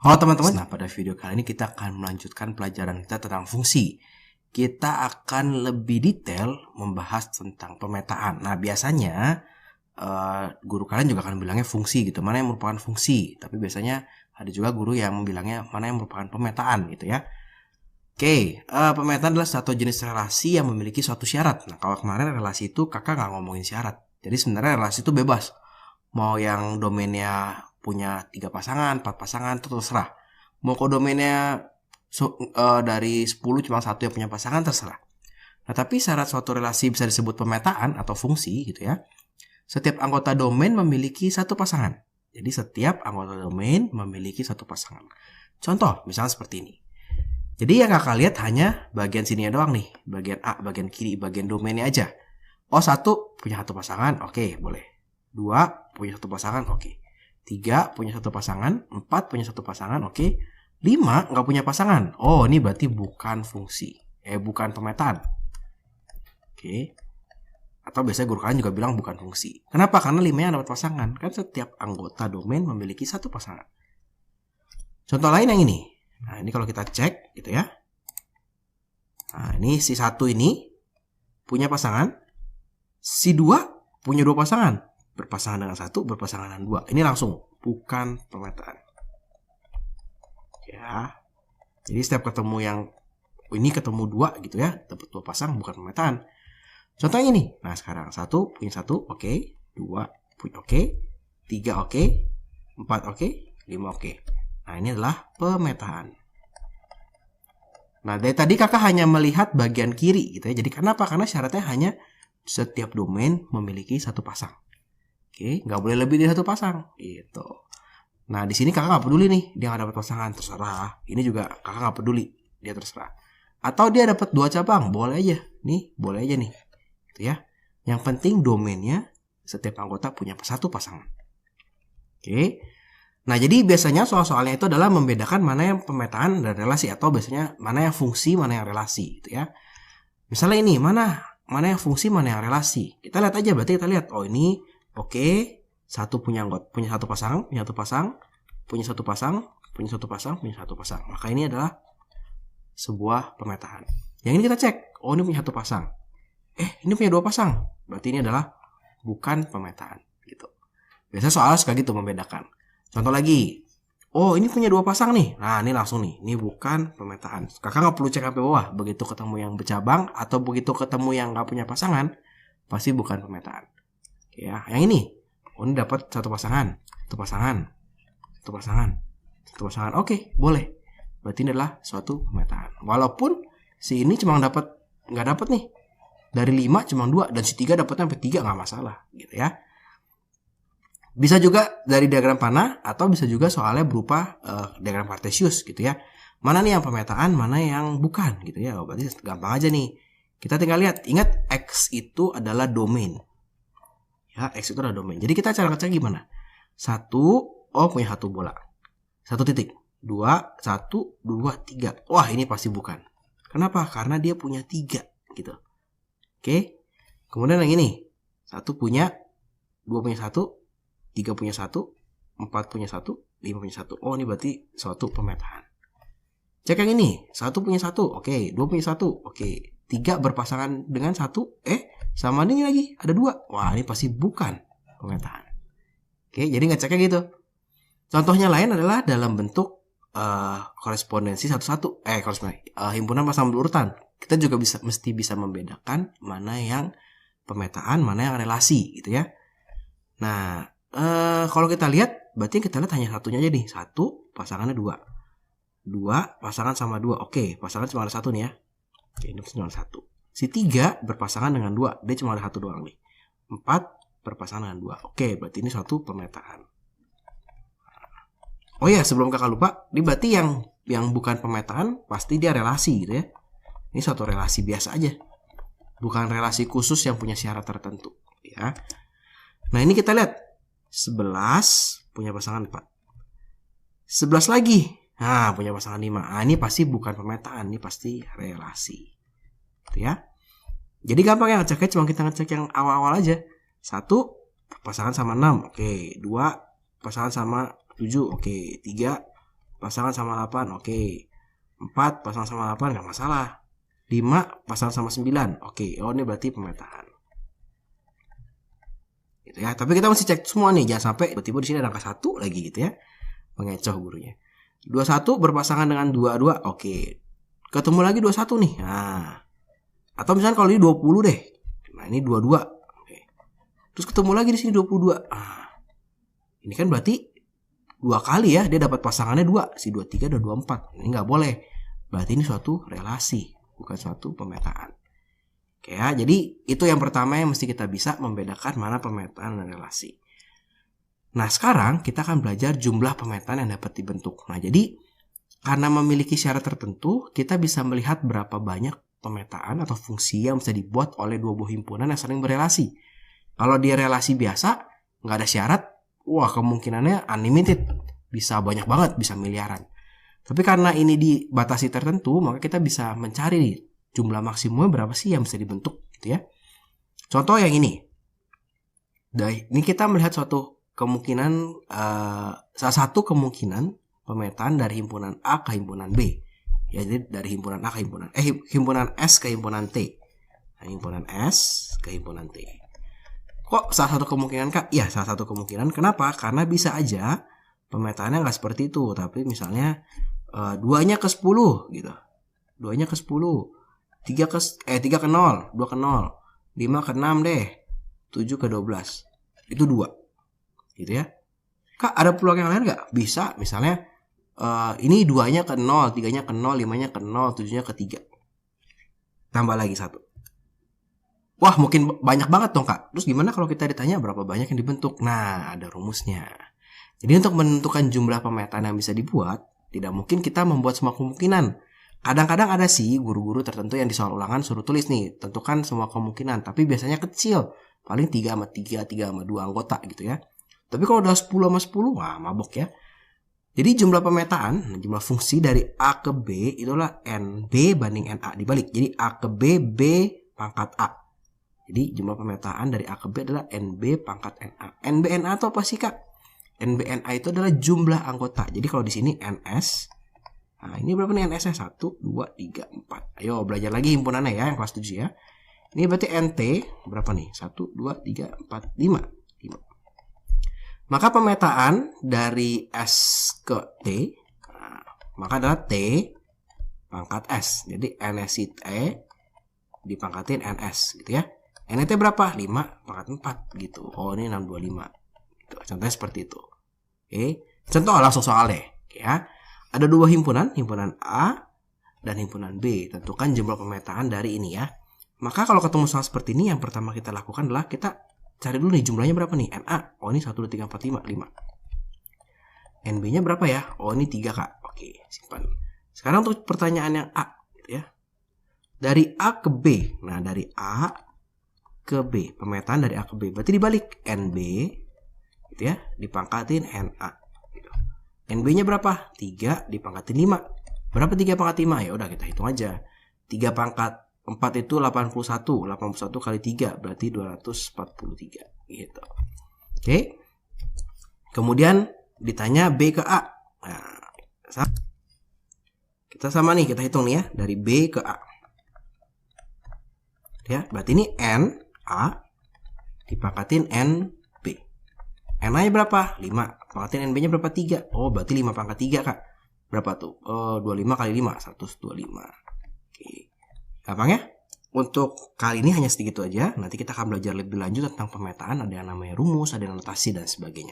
Halo teman-teman, nah pada video kali ini kita akan melanjutkan pelajaran kita tentang fungsi. Kita akan lebih detail membahas tentang pemetaan. Nah biasanya guru kalian juga akan bilangnya fungsi gitu, mana yang merupakan fungsi. Tapi biasanya ada juga guru yang bilangnya mana yang merupakan pemetaan gitu ya. Oke, pemetaan adalah satu jenis relasi yang memiliki suatu syarat. Nah kalau kemarin relasi itu kakak nggak ngomongin syarat. Jadi sebenarnya relasi itu bebas. Mau yang domainnya punya 3 pasangan, 4 pasangan, itu terserah. Mau ke domainnya dari 10 cuma satu yang punya pasangan, terserah. Nah, tapi syarat suatu relasi bisa disebut pemetaan atau fungsi gitu ya. Setiap anggota domain memiliki satu pasangan. Jadi setiap anggota domain memiliki satu pasangan. Contoh, misalnya seperti ini. Jadi yang kakak lihat hanya bagian sininya doang nih. Bagian A, bagian kiri, bagian domainnya aja. Oh, 1 punya satu pasangan, oke, boleh. 2 punya satu pasangan, oke. 3 punya satu pasangan, 4 punya satu pasangan, oke. 5 nggak punya pasangan. Oh, ini berarti bukan fungsi. Bukan pemetaan. Oke. Atau biasanya guru kalian juga bilang bukan fungsi. Kenapa? Karena 5-nya dapat pasangan. Kan setiap anggota domain memiliki satu pasangan. Contoh lain yang ini. Nah, ini kalau kita cek gitu ya. Nah, ini si 1 ini punya pasangan. Si 2 punya 2 pasangan. Berpasangan dengan 1, berpasangan dengan 2. Ini langsung bukan pemetaan. Ya. Jadi setiap ketemu yang ini ketemu 2 gitu ya, dapat 2 pasang, bukan pemetaan. Contohnya ini. Nah, sekarang 1 punya 1, oke. 2 punya oke. 3 oke. 4 oke. 5 oke. Nah, ini adalah pemetaan. Nah, dari tadi kakak hanya melihat bagian kiri gitu ya. Jadi kenapa? Karena syaratnya hanya setiap domain memiliki satu pasang. Oke, nggak boleh lebih dari satu pasang gitu. Nah, di sini kakak nggak peduli nih, dia nggak dapat pasangan, terserah. Ini juga kakak nggak peduli, dia terserah. Atau dia dapat 2 cabang, boleh aja. Nih, boleh aja nih, gitu ya. Yang penting domainnya setiap anggota punya satu pasangan. Oke. Nah, jadi biasanya soal-soalnya itu adalah membedakan mana yang pemetaan dan relasi, atau biasanya mana yang fungsi, mana yang relasi, gitu ya. Misalnya ini, mana yang fungsi, mana yang relasi. Kita lihat aja, berarti kita lihat, oh ini oke, 1 punya satu pasang, punya satu pasang, punya satu pasang, punya satu pasang, punya satu pasang. Maka ini adalah sebuah pemetaan. Yang ini kita cek, oh ini punya satu pasang. Ini punya 2 pasang. Berarti ini adalah bukan pemetaan gitu. Biasanya soal suka gitu membedakan. Contoh lagi, oh ini punya 2 pasang nih. Nah, ini langsung nih, ini bukan pemetaan. Kakak nggak perlu cek sampai bawah. Begitu ketemu yang bercabang atau begitu ketemu yang nggak punya pasangan, pasti bukan pemetaan. Ya, yang ini, oh ini dapat satu pasangan, satu pasangan, satu pasangan, satu pasangan. Oke, boleh. Berarti ini adalah suatu pemetaan. Walaupun si ini cuma nggak dapat nih. Dari 5 cuma 2 dan si 3 dapatnya sampai 3, nggak masalah gitu ya. Bisa juga dari diagram panah atau bisa juga soalnya berupa diagram kartesius gitu ya. Mana nih yang pemetaan, mana yang bukan gitu ya. Berarti gampang aja nih. Kita tinggal lihat, ingat X itu adalah domain. Ya, X itu adalah domain. Jadi kita cara ngecek gimana? 1, oh punya 1 bola. 1 titik. 2, 1, 2, 3. Wah, ini pasti bukan. Kenapa? Karena dia punya 3 gitu. Oke. Kemudian yang ini. 1 punya, 2 punya 1, 3 punya 1, 4 punya 1, 5 punya 1. Oh, ini berarti suatu pemetaan. Cek yang ini. 1 punya 1. Oke. 2 punya 1. Oke. 3 berpasangan dengan 1. Sama ini lagi. Ada 2. Wah, ini pasti bukan pemetaan. Oke. Jadi ngeceknya gitu. Contohnya lain adalah dalam bentuk korespondensi satu-satu. Himpunan pasangan berurutan. Kita juga mesti bisa membedakan mana yang pemetaan, mana yang relasi gitu ya. Nah, kalau kita lihat, berarti kita lihat hanya satunya aja nih. 1, pasangannya 2. 2, pasangan sama 2. Oke, pasangan cuma ada 1 nih ya. Oke, ini cuma ada 1. Si 3 berpasangan dengan 2. Dia cuma ada 1 doang nih. 4 berpasangan dengan 2. Oke, berarti ini suatu pemetaan. Oh ya, sebelum kakak lupa, ini berarti yang bukan pemetaan pasti dia relasi gitu ya. Ini suatu relasi biasa aja. Bukan relasi khusus yang punya syarat tertentu ya. Nah, ini kita lihat 11 punya pasangan 4. 11 lagi. Nah, punya pasangan 5. Nah, ini pasti bukan pemetaan, ini pasti relasi. Gitu ya. Jadi gampang ya ngeceknya, cuma kita ngecek yang awal-awal aja. 1 pasangan sama 6. Oke, 2 pasangan sama 7. Oke, 3 pasangan sama 8, oke. 4 pasangan sama 8 nggak masalah. 5 pasangan sama 9, oke. Oh, ini berarti pemetaan. Gitu ya. Tapi kita mesti cek semua nih, jangan sampai tiba-tiba di sini ada angka 1 lagi gitu ya. Mengecoh gurunya. 21 berpasangan dengan 22, oke. Ketemu lagi 21 nih. Nah. Atau misalnya kalau ini 20 deh. Nah, ini 22. Oke. Terus ketemu lagi di sini 22. Ah. Ini kan berarti 2 kali ya, dia dapat pasangannya 2, si 23 dan 24. Ini nggak boleh. Berarti ini suatu relasi, bukan suatu pemetaan. Oke ya, jadi itu yang pertama yang mesti kita bisa membedakan mana pemetaan dan relasi. Nah, sekarang kita akan belajar jumlah pemetaan yang dapat dibentuk. Nah, jadi karena memiliki syarat tertentu, kita bisa melihat berapa banyak pemetaan atau fungsi yang bisa dibuat oleh dua buah himpunan yang saling berelasi. Kalau dia relasi biasa, nggak ada syarat, wah kemungkinannya unlimited, bisa banyak banget, bisa miliaran. Tapi karena ini dibatasi tertentu, maka kita bisa mencari jumlah maksimumnya berapa sih yang bisa dibentuk, gitu ya. Contoh yang ini. Ini kita melihat suatu kemungkinan, salah satu kemungkinan pemetaan dari himpunan A ke himpunan B. Ya, jadi dari himpunan A ke himpunan S ke himpunan T. Nah, himpunan S ke himpunan T. Kok salah satu kemungkinan, Kak? Ya, salah satu kemungkinan. Kenapa? Karena bisa aja pemetaannya nggak seperti itu. Tapi misalnya 2-nya ke 10 gitu. 2-nya ke 10. 3 ke 0. 2 ke 0. 5 ke 6 deh. 7 ke 12. Itu 2. Gitu ya. Kak, ada peluang yang lain nggak? Bisa. Misalnya ini 2-nya ke 0, 3-nya ke 0, 5-nya ke 0, 7-nya ke 3. Tambah lagi 1. Wah, mungkin banyak banget dong, Kak. Terus gimana kalau kita ditanya berapa banyak yang dibentuk? Nah, ada rumusnya. Jadi untuk menentukan jumlah pemetaan yang bisa dibuat, tidak mungkin kita membuat semua kemungkinan. Kadang-kadang ada sih guru-guru tertentu yang di soal ulangan suruh tulis nih, tentukan semua kemungkinan. Tapi biasanya kecil. Paling 3 sama 3, 3 sama 2 anggota gitu ya. Tapi kalau udah 10 sama 10, wah mabok ya. Jadi jumlah pemetaan, jumlah fungsi dari A ke B itulah NB banding NA dibalik. Jadi A ke B, B pangkat A. Jadi jumlah pemetaan dari A ke B adalah NB pangkat NA. NB NA itu apa sih, Kak? NB NA itu adalah jumlah anggota. Jadi kalau di sini NS, nah ini berapa nih NS-nya? 1, 2, 3, 4. Ayo belajar lagi himpunannya ya, yang kelas 7 ya. Ini berarti NT berapa nih? 1, 2, 3, 4, 5. Maka pemetaan dari S ke T, nah, maka adalah T pangkat S. Jadi NS T dipangkatin NS gitu ya. NT berapa? 5 pangkat 4 gitu. Oh, ini 625. Gitu. Contohnya seperti itu. Oke. Contoh langsung soal deh. Ya. Ada dua himpunan A dan himpunan B. Tentukan jumlah pemetaan dari ini ya. Maka kalau ketemu soal seperti ini, yang pertama kita lakukan adalah kita cari dulu nih jumlahnya berapa nih? NA. Oh, ini 1, 2, 3, 4, 5. 5. NB-nya berapa ya? Oh, ini 3, Kak. Oke, simpan. Sekarang untuk pertanyaan yang A gitu ya. Dari A ke B. Nah, dari A ke B. Pemetaan dari A ke B. Berarti dibalik. NB gitu ya. Dipangkatin NA. Gitu. NB-nya berapa? 3 dipangkatin 5. Berapa 3 pangkat 5? Ya udah kita hitung aja. 3 pangkat 4 itu 81. 81 kali 3 berarti 243 gitu. Oke. Kemudian ditanya B ke A. Nah, kita sama nih, kita hitung nih ya, dari B ke A. Ya, berarti ini N A dipangkatin N B. N-nya berapa? 5. Pangkatin NB-nya berapa? 3. Oh, berarti 5 pangkat 3, Kak. Berapa tuh? 25 kali 5, 125. Oke. Gampang ya? Untuk kali ini hanya segitu aja. Nanti kita akan belajar lebih lanjut tentang pemetaan. Ada yang namanya rumus, ada yang notasi, dan sebagainya.